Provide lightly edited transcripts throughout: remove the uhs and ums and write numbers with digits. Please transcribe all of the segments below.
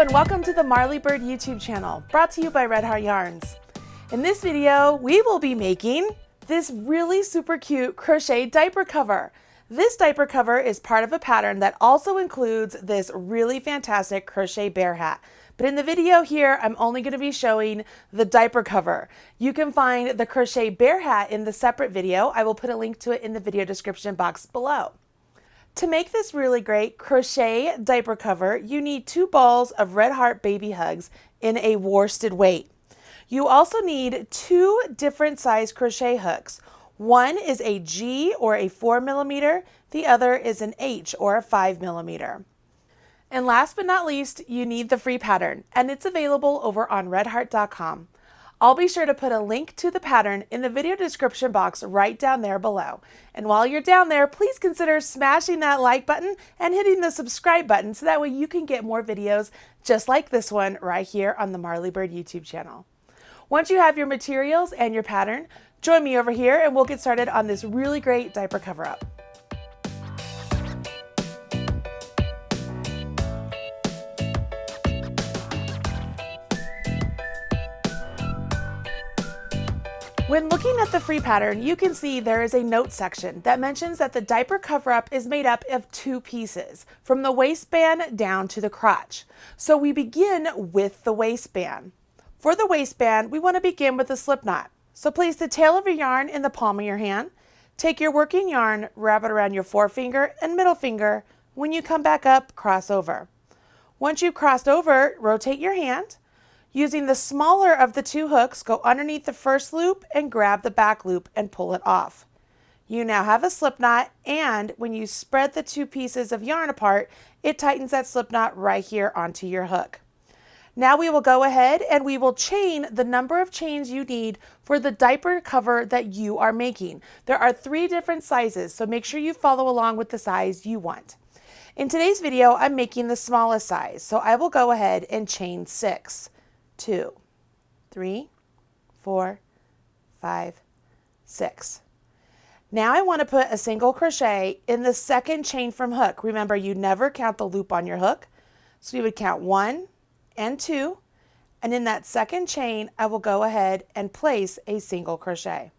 and welcome to the Marley Bird YouTube channel, brought to you by Red Heart Yarns. In this video, we will be making this really super cute crochet diaper cover. This diaper cover is part of a pattern that also includes this really fantastic crochet bear hat. But in the video here, I'm only going to be showing the diaper cover. You can find the crochet bear hat in the separate video. I will put a link to it in the video description box below. To make this really great crochet diaper cover, you need 2 balls of Red Heart baby hugs in a worsted weight. You also need 2 different size crochet hooks. One is a G or a 4mm, the other is an H or a 5mm. And last but not least, you need the free pattern, and it's available over on redheart.com. I'll be sure to put a link to the pattern in the video description box right down there below. And while you're down there, please consider smashing that like button and hitting the subscribe button so that way you can get more videos just like this one right here on the Marley Bird YouTube channel. Once you have your materials and your pattern, join me over here and we'll get started on this really great diaper cover up. When looking at the free pattern, you can see there is a note section that mentions that the diaper cover-up is made up of 2 pieces, from the waistband down to the crotch. So we begin with the waistband. For the waistband, we want to begin with a slip knot. So place the tail of your yarn in the palm of your hand, take your working yarn, wrap it around your forefinger and middle finger. When you come back up, cross over. Once you've crossed over, rotate your hand. Using the smaller of the 2 hooks, go underneath the first loop and grab the back loop and pull it off. You now have a slip knot, and when you spread the 2 pieces of yarn apart, it tightens that slip knot right here onto your hook. Now we will go ahead and we will chain the number of chains you need for the diaper cover that you are making. There are 3 different sizes, so make sure you follow along with the size you want. In today's video, I'm making the smallest size, so I will go ahead and chain 6. 2, 3, 4, 5, 6. Now I want to put a single crochet in the second chain from hook. Remember, you never count the loop on your hook. So you would count 1 and 2, and in that second chain, I will go ahead and place a single crochet.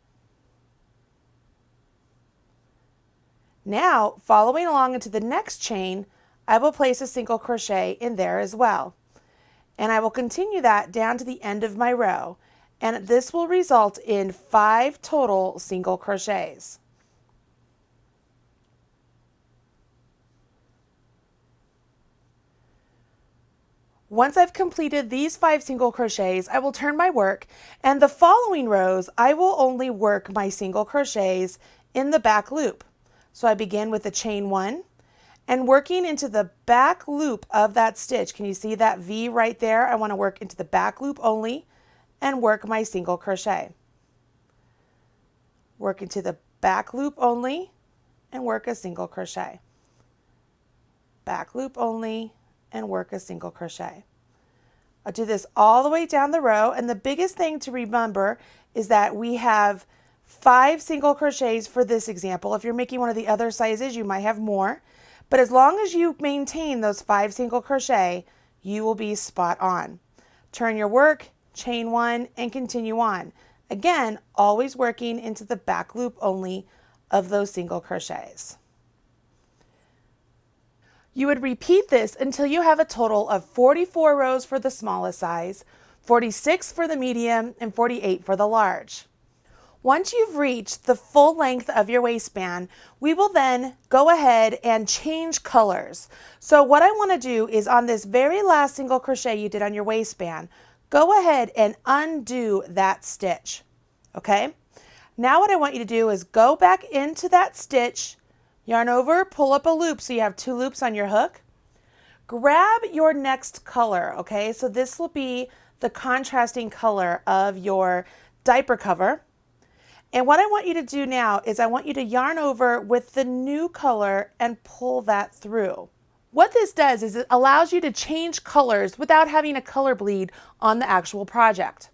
Now, following along into the next chain, I will place a single crochet in there as well. And I will continue that down to the end of my row, and this will result in 5 total single crochets. Once I've completed these 5 single crochets, I will turn my work, and the following rows I will only work my single crochets in the back loop. So I begin with a chain 1. And working into the back loop of that stitch. Can you see that V right there? I want to work into the back loop only and work my single crochet. Work into the back loop only and work a single crochet. Back loop only and work a single crochet. I'll do this all the way down the row, and the biggest thing to remember is that we have 5 single crochets for this example. If you're making one of the other sizes, you might have more. But as long as you maintain those 5 single crochet, you will be spot on. Turn your work, chain 1, and continue on. Again, always working into the back loop only of those single crochets. You would repeat this until you have a total of 44 rows for the smallest size, 46 for the medium, and 48 for the large. Once you've reached the full length of your waistband, we will then go ahead and change colors. So what I want to do is on this very last single crochet you did on your waistband, go ahead and undo that stitch. Okay? Now what I want you to do is go back into that stitch, yarn over, pull up a loop so you have 2 loops on your hook. Grab your next color, okay? So this will be the contrasting color of your diaper cover. And what I want you to do now is I want you to yarn over with the new color and pull that through. What this does is it allows you to change colors without having a color bleed on the actual project.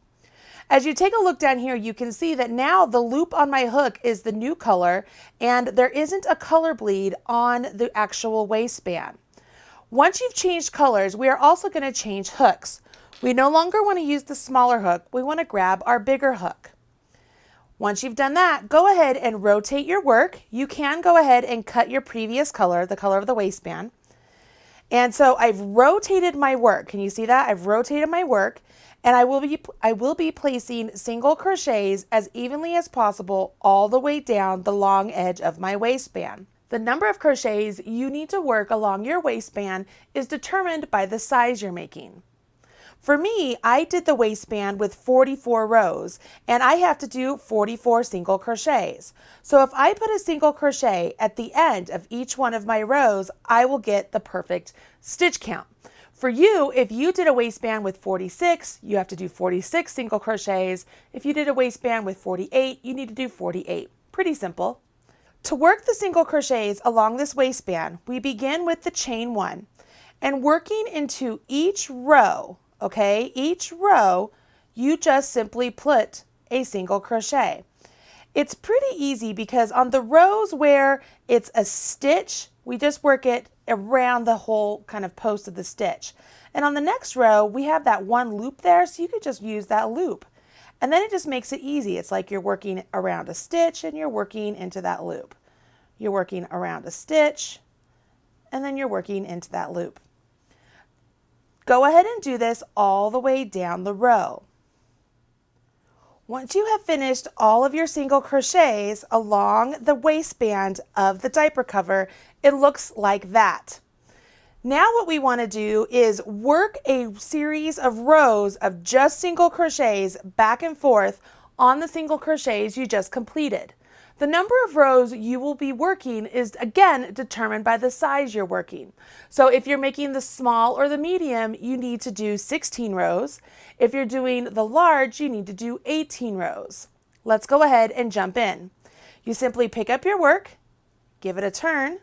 As you take a look down here, you can see that now the loop on my hook is the new color and there isn't a color bleed on the actual waistband. Once you've changed colors, we are also going to change hooks. We no longer want to use the smaller hook. We want to grab our bigger hook. Once you've done that, go ahead and rotate your work. You can go ahead and cut your previous color, the color of the waistband. And so I've rotated my work. Can you see that? I've rotated my work, and I will be placing single crochets as evenly as possible all the way down the long edge of my waistband. The number of crochets you need to work along your waistband is determined by the size you're making. For me, I did the waistband with 44 rows, and I have to do 44 single crochets. So if I put a single crochet at the end of each one of my rows, I will get the perfect stitch count. For you, if you did a waistband with 46, you have to do 46 single crochets. If you did a waistband with 48, you need to do 48. Pretty simple. To work the single crochets along this waistband, we begin with the chain 1 and working into each row, okay? Each row, you just simply put a single crochet. It's pretty easy because on the rows where it's a stitch, we just work it around the whole kind of post of the stitch. And on the next row, we have that one loop there, so you could just use that loop. And then it just makes it easy. It's like you're working around a stitch and you're working into that loop. You're working around a stitch and then you're working into that loop. Go ahead and do this all the way down the row. Once you have finished all of your single crochets along the waistband of the diaper cover, it looks like that. Now what we want to do is work a series of rows of just single crochets back and forth on the single crochets you just completed. The number of rows you will be working is again determined by the size you're working. So if you're making the small or the medium, you need to do 16 rows. If you're doing the large, you need to do 18 rows. Let's go ahead and jump in. You simply pick up your work, give it a turn,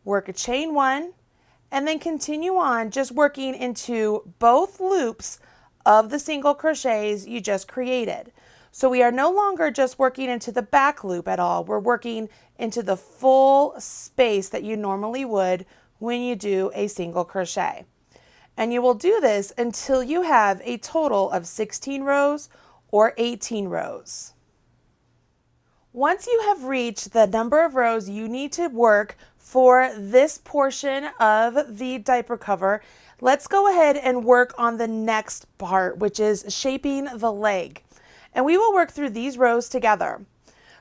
work a chain 1, and then continue on just working into both loops of the single crochets you just created. So we are no longer just working into the back loop at all. We're working into the full space that you normally would when you do a single crochet. And you will do this until you have a total of 16 rows or 18 rows. Once you have reached the number of rows you need to work for this portion of the diaper cover, let's go ahead and work on the next part, which is shaping the leg. And we will work through these rows together.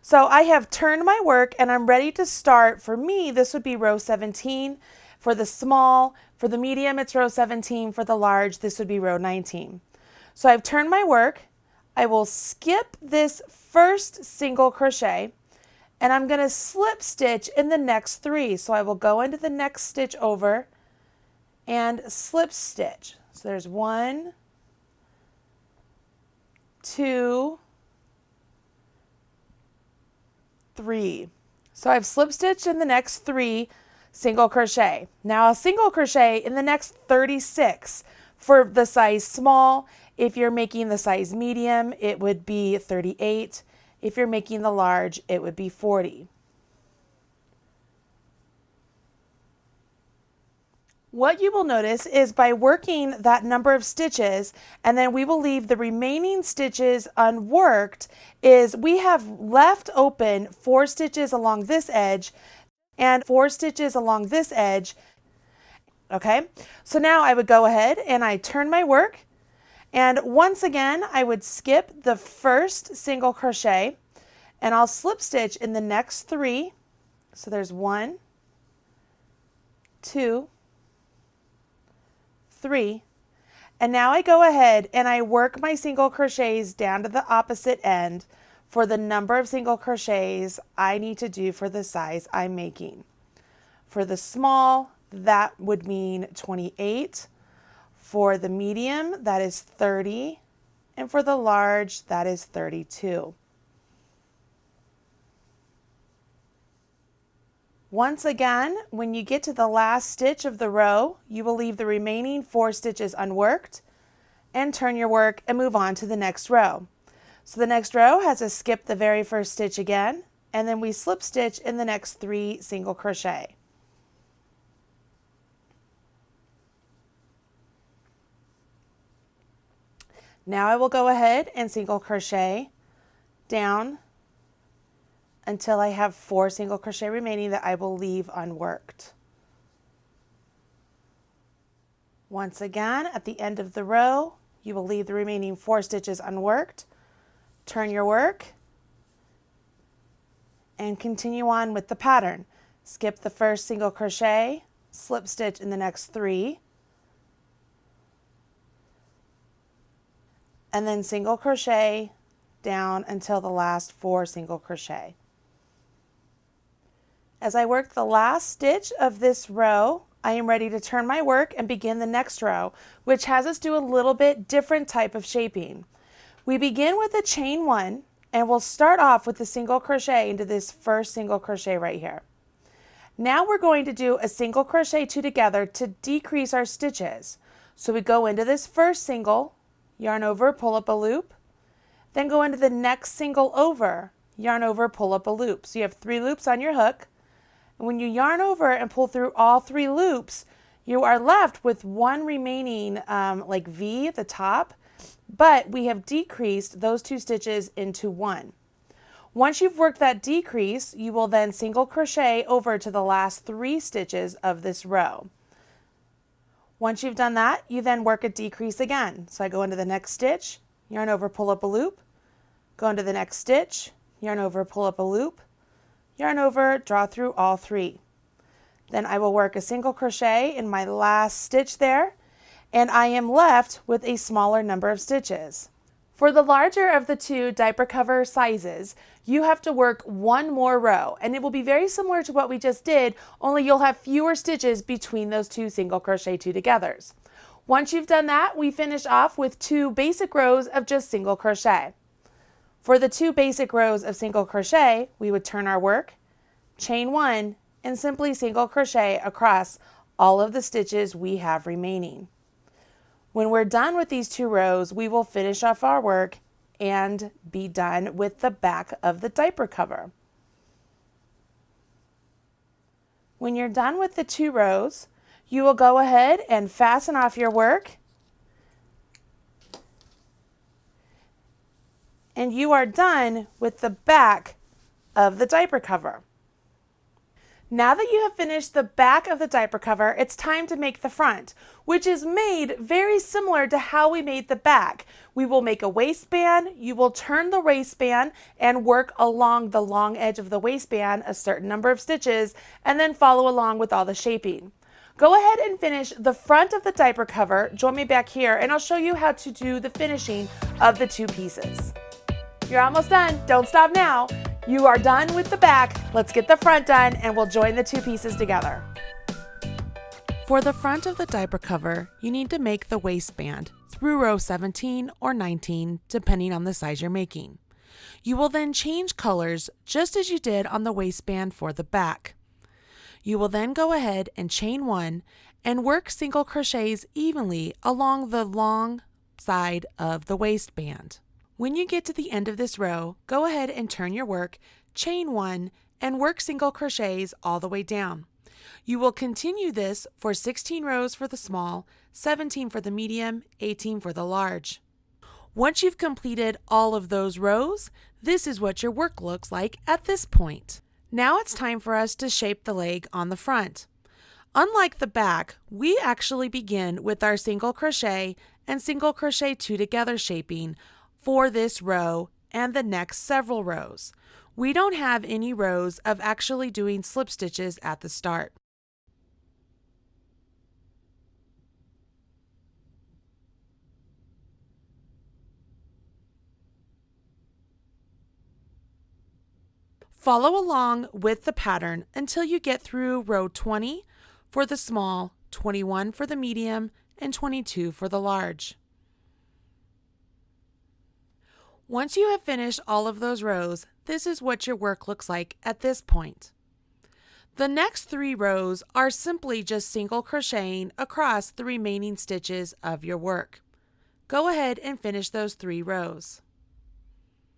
So I have turned my work and I'm ready to start. For me, this would be row 17. For the small, for the medium, it's row 17. For the large, this would be row 19. So I've turned my work. I will skip this first single crochet and I'm going to slip stitch in the next 3. So I will go into the next stitch over and slip stitch. So there's 1, 2, 3. So I've slip stitched in the next 3 single crochet. Now a single crochet in the next 36 for the size small. If you're making the size medium, it would be 38. If you're making the large, it would be 40. What you will notice is by working that number of stitches, and then we will leave the remaining stitches unworked, is we have left open 4 stitches along this edge and 4 stitches along this edge. Okay, so now I would go ahead and I turn my work, and once again I would skip the first single crochet and I'll slip stitch in the next 3. So there's 1, 2, 3, and now I go ahead and I work my single crochets down to the opposite end for the number of single crochets I need to do for the size I'm making. For the small, that would mean 28. For the medium, that is 30, and for the large, that is 32. Once again, when you get to the last stitch of the row, you will leave the remaining 4 stitches unworked and turn your work and move on to the next row. So the next row has to skip the very first stitch again, and then we slip stitch in the next 3 single crochet. Now I will go ahead and single crochet down until I have 4 single crochet remaining that I will leave unworked. Once again, at the end of the row, you will leave the remaining 4 stitches unworked, turn your work, and continue on with the pattern. Skip the first single crochet, slip stitch in the next 3, and then single crochet down until the last 4 single crochet. As I work the last stitch of this row, I am ready to turn my work and begin the next row, which has us do a little bit different type of shaping. We begin with a chain 1, and we'll start off with a single crochet into this first single crochet right here. Now we're going to do a single crochet 2 together to decrease our stitches. So we go into this first single, yarn over, pull up a loop, then go into the next single over, yarn over, pull up a loop. So you have 3 loops on your hook. And when you yarn over and pull through all 3 loops, you are left with one remaining like V at the top, but we have decreased those 2 stitches into 1. Once you've worked that decrease, you will then single crochet over to the last 3 stitches of this row. Once you've done that, you then work a decrease again. So I go into the next stitch, yarn over, pull up a loop, go into the next stitch, yarn over, pull up a loop, yarn over, draw through all 3. Then I will work a single crochet in my last stitch there, and I am left with a smaller number of stitches. For the larger of the 2 diaper cover sizes, you have to work 1 more row, and it will be very similar to what we just did, only you'll have fewer stitches between those 2 single crochet 2 togethers. Once you've done that, we finish off with 2 basic rows of just single crochet. For the 2 basic rows of single crochet, we would turn our work, chain 1, and simply single crochet across all of the stitches we have remaining. When we're done with these 2 rows, we will finish off our work and be done with the back of the diaper cover. When you're done with the 2 rows, you will go ahead and fasten off your work, and you are done with the back of the diaper cover. Now that you have finished the back of the diaper cover, it's time to make the front, which is made very similar to how we made the back. We will make a waistband, you will turn the waistband and work along the long edge of the waistband a certain number of stitches, and then follow along with all the shaping. Go ahead and finish the front of the diaper cover. Join me back here and I'll show you how to do the finishing of the 2 pieces. You're almost done, don't stop now. You are done with the back, let's get the front done and we'll join the 2 pieces together. For the front of the diaper cover, you need to make the waistband through row 17 or 19, depending on the size you're making. You will then change colors just as you did on the waistband for the back. You will then go ahead and chain 1 and work single crochets evenly along the long side of the waistband. When you get to the end of this row, go ahead and turn your work, chain 1, and work single crochets all the way down. You will continue this for 16 rows for the small, 17 for the medium, 18 for the large. Once you've completed all of those rows, this is what your work looks like at this point. Now it's time for us to shape the leg on the front. Unlike the back, we actually begin with our single crochet and single crochet 2 together shaping for this row and the next several rows. We don't have any rows of actually doing slip stitches at the start. Follow along with the pattern until you get through row 20 for the small, 21 for the medium, and 22 for the large. Once you have finished all of those rows, this is what your work looks like at this point. The next 3 rows are simply just single crocheting across the remaining stitches of your work. Go ahead and finish those 3 rows.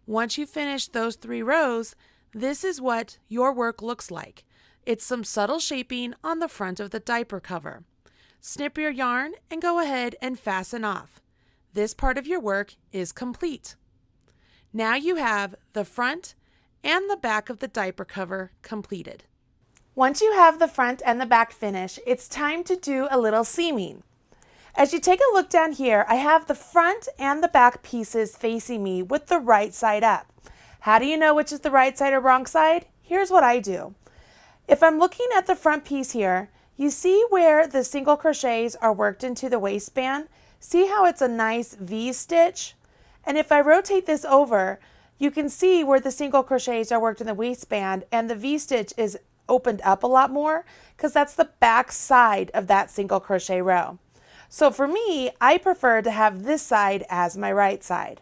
Once you finish those 3 rows, this is what your work looks like. It's some subtle shaping on the front of the diaper cover. Snip your yarn and go ahead and fasten off. this part of your work is complete. Now you have the front and the back of the diaper cover completed. Once you have the front and the back finished, it's time to do a little seaming. As you take a look down here, I have the front and the back pieces facing me with the right side up. How do you know which is the right side or wrong side? Here's what I do. If I'm looking at the front piece here, you see where the single crochets are worked into the waistband? See how it's a nice V stitch? And if I rotate this over, you can see where the single crochets are worked in the waistband and the V stitch is opened up a lot more because that's the back side of that single crochet row. So for me, I prefer to have this side as my right side.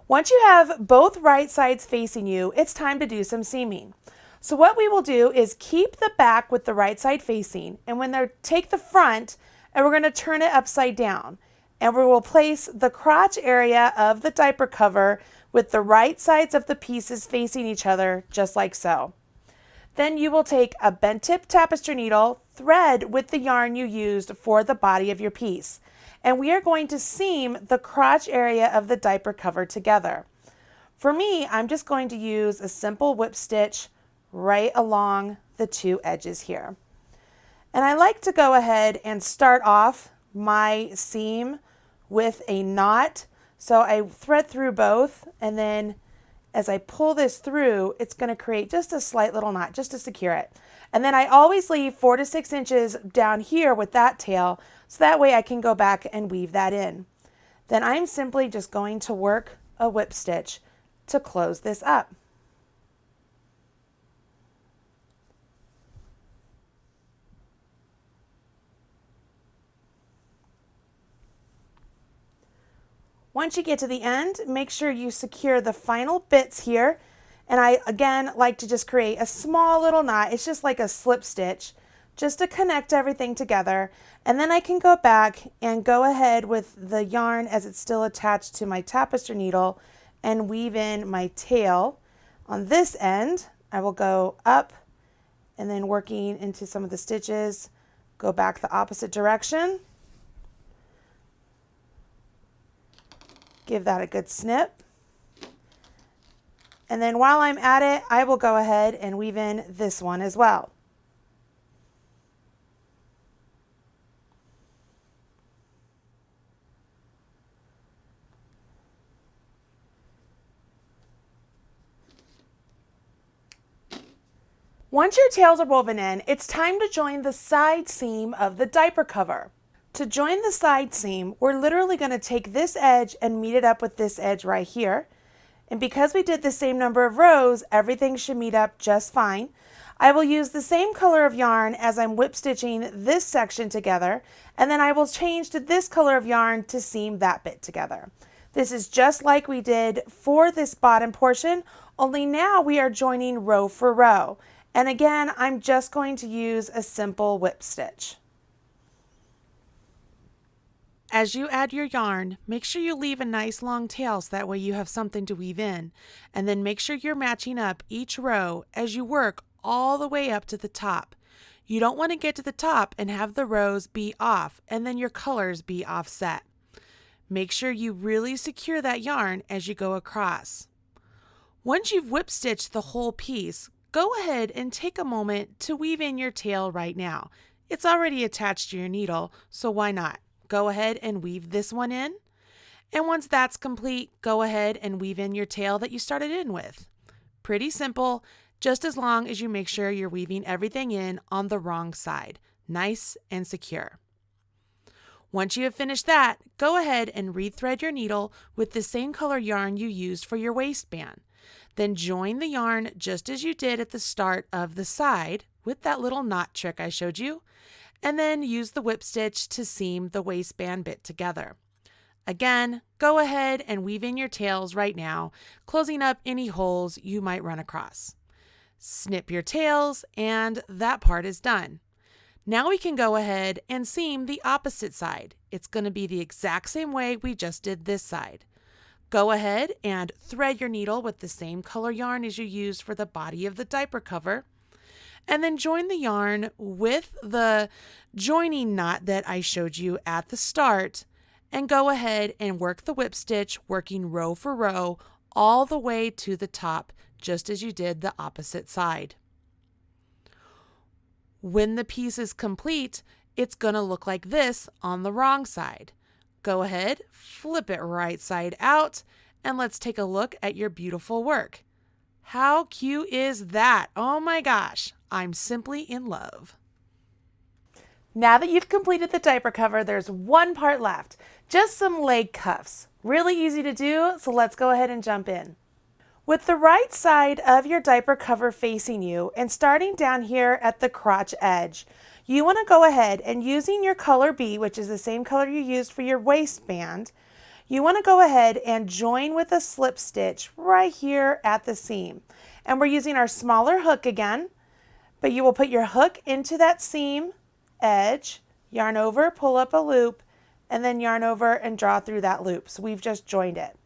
Once you have both right sides facing you, it's time to do some seaming. So what we will do is keep the back with the right side facing, and when they take the front and we're going to turn it upside down, and we will place the crotch area of the diaper cover with the right sides of the pieces facing each other, just like so. Then you will take a bent tip tapestry needle, thread with the yarn you used for the body of your piece, and we are going to seam the crotch area of the diaper cover together. For me, I'm just going to use a simple whip stitch right along the two edges here. And I like to go ahead and start off my seam with a knot. So I thread through both, and then as I pull this through, it's going to create just a slight little knot just to secure it. And then I always leave 4 to 6 inches down here with that tail, so that way I can go back and weave that in. Then I'm simply just going to work a whip stitch to close this up. Once you get to the end, make sure you secure the final bits here. And I, again, like to just create a small little knot. It's just like a slip stitch, just to connect everything together. And then I can go back and go ahead with the yarn as it's still attached to my tapestry needle and weave in my tail. On this end, I will go up and then working into some of the stitches, go back the opposite direction. Give that a good snip. And then while I'm at it, I will go ahead and weave in this one as well. Once your tails are woven in, it's time to join the side seam of the diaper cover. To join the side seam, we're literally going to take this edge and meet it up with this edge right here. And because we did the same number of rows, everything should meet up just fine. I will use the same color of yarn as I'm whip stitching this section together, and then I will change to this color of yarn to seam that bit together. This is just like we did for this bottom portion, only now we are joining row for row. And again, I'm just going to use a simple whip stitch. As you add your yarn, make sure you leave a nice long tail so that way you have something to weave in. And then make sure you're matching up each row as you work all the way up to the top. You don't want to get to the top and have the rows be off and then your colors be offset. Make sure you really secure that yarn as you go across. Once you've whip stitched the whole piece, go ahead and take a moment to weave in your tail right now. It's already attached to your needle, so why not? Go ahead and weave this one in. And once that's complete, go ahead and weave in your tail that you started in with. Pretty simple, just as long as you make sure you're weaving everything in on the wrong side, nice and secure. Once you have finished that, go ahead and rethread your needle with the same color yarn you used for your waistband. Then join the yarn just as you did at the start of the side with that little knot trick I showed you, and then use the whip stitch to seam the waistband bit together. Again, go ahead and weave in your tails right now, closing up any holes you might run across. Snip your tails, and that part is done. Now we can go ahead and seam the opposite side. It's going to be the exact same way we just did this side. Go ahead and thread your needle with the same color yarn as you used for the body of the diaper cover, and then join the yarn with the joining knot that I showed you at the start, and go ahead and work the whip stitch, working row for row all the way to the top, just as you did the opposite side. When the piece is complete, it's going to look like this on the wrong side. Go ahead, flip it right side out, and let's take a look at your beautiful work. How cute is that? Oh my gosh, I'm simply in love. Now that you've completed the diaper cover, there's one part left, just some leg cuffs. Really easy to do, so let's go ahead and jump in. With the right side of your diaper cover facing you and starting down here at the crotch edge, you want to go ahead and using your color B, which is the same color you used for your waistband, you want to go ahead and join with a slip stitch right here at the seam. And we're using our smaller hook again, but you will put your hook into that seam edge, yarn over, pull up a loop, and then yarn over and draw through that loop. So we've just joined it.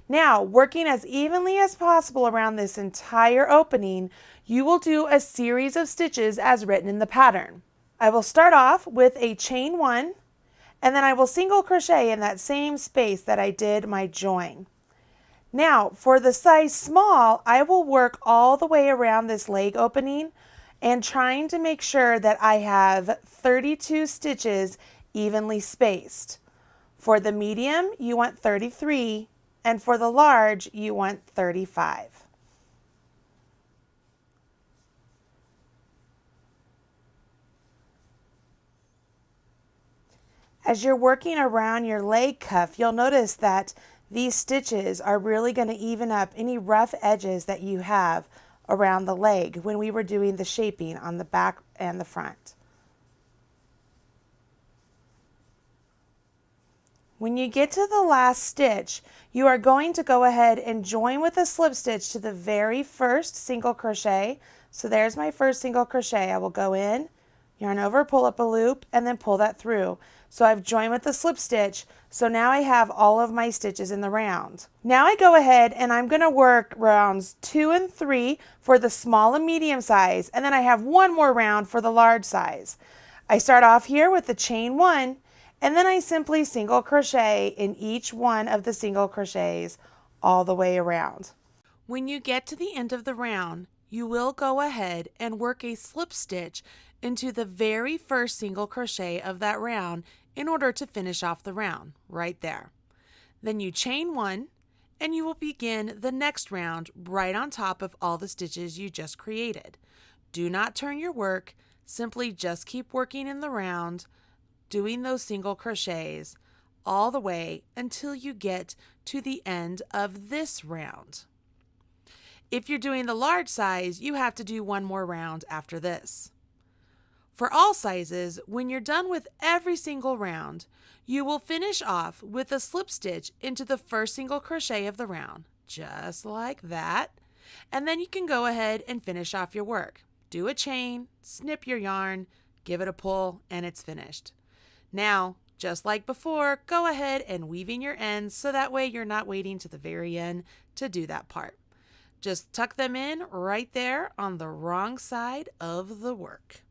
Now, working as evenly as possible around this entire opening, you will do a series of stitches as written in the pattern. I will start off with a chain 1, and then I will single crochet in that same space that I did my join. Now, for the size small, I will work all the way around this leg opening and trying to make sure that I have 32 stitches evenly spaced. For the medium, you want 33, and for the large, you want 35. As you're working around your leg cuff, you'll notice that these stitches are really going to even up any rough edges that you have around the leg when we were doing the shaping on the back and the front. When you get to the last stitch, you are going to go ahead and join with a slip stitch to the very first single crochet. So there's my first single crochet. I will go in, yarn over, pull up a loop, and then pull that through. So I've joined with the slip stitch, so now I have all of my stitches in the round. Now I go ahead and I'm going to work rounds 2 and 3 for the small and medium size, and then I have one more round for the large size. I start off here with the chain 1, and then I simply single crochet in each one of the single crochets all the way around. When you get to the end of the round, you will go ahead and work a slip stitch into the very first single crochet of that round in order to finish off the round right there. Then you chain 1 and you will begin the next round right on top of all the stitches you just created. Do not turn your work, simply just keep working in the round, doing those single crochets all the way until you get to the end of this round. If you're doing the large size, you have to do one more round after this. For all sizes, when you're done with every single round, you will finish off with a slip stitch into the first single crochet of the round, just like that. And then you can go ahead and finish off your work. Do a chain, snip your yarn, give it a pull, and it's finished. Now, just like before, go ahead and weave in your ends so that way you're not waiting to the very end to do that part. Just tuck them in right there on the wrong side of the work.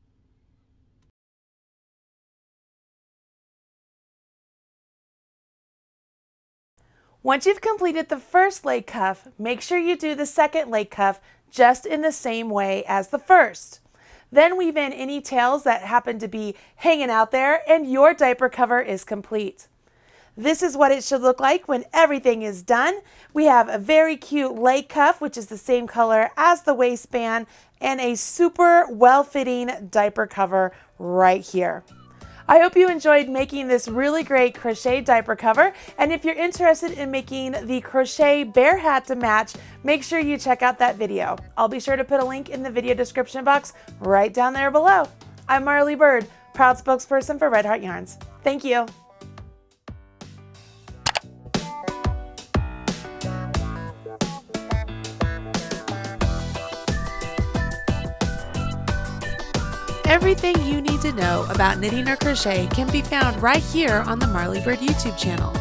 Once you've completed the first leg cuff, make sure you do the second leg cuff just in the same way as the first. Then weave in any tails that happen to be hanging out there and your diaper cover is complete. This is what it should look like when everything is done. We have a very cute leg cuff, which is the same color as the waistband, and a super well-fitting diaper cover right here. I hope you enjoyed making this really great crochet diaper cover, and if you're interested in making the crochet bear hat to match, make sure you check out that video. I'll be sure to put a link in the video description box right down there below. I'm Marley Bird, proud spokesperson for Red Heart Yarns. Thank you. Everything you need to know about knitting or crochet can be found right here on the Marley Bird YouTube channel.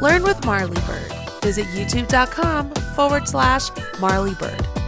Learn with Marley Bird. Visit youtube.com/Marley Bird.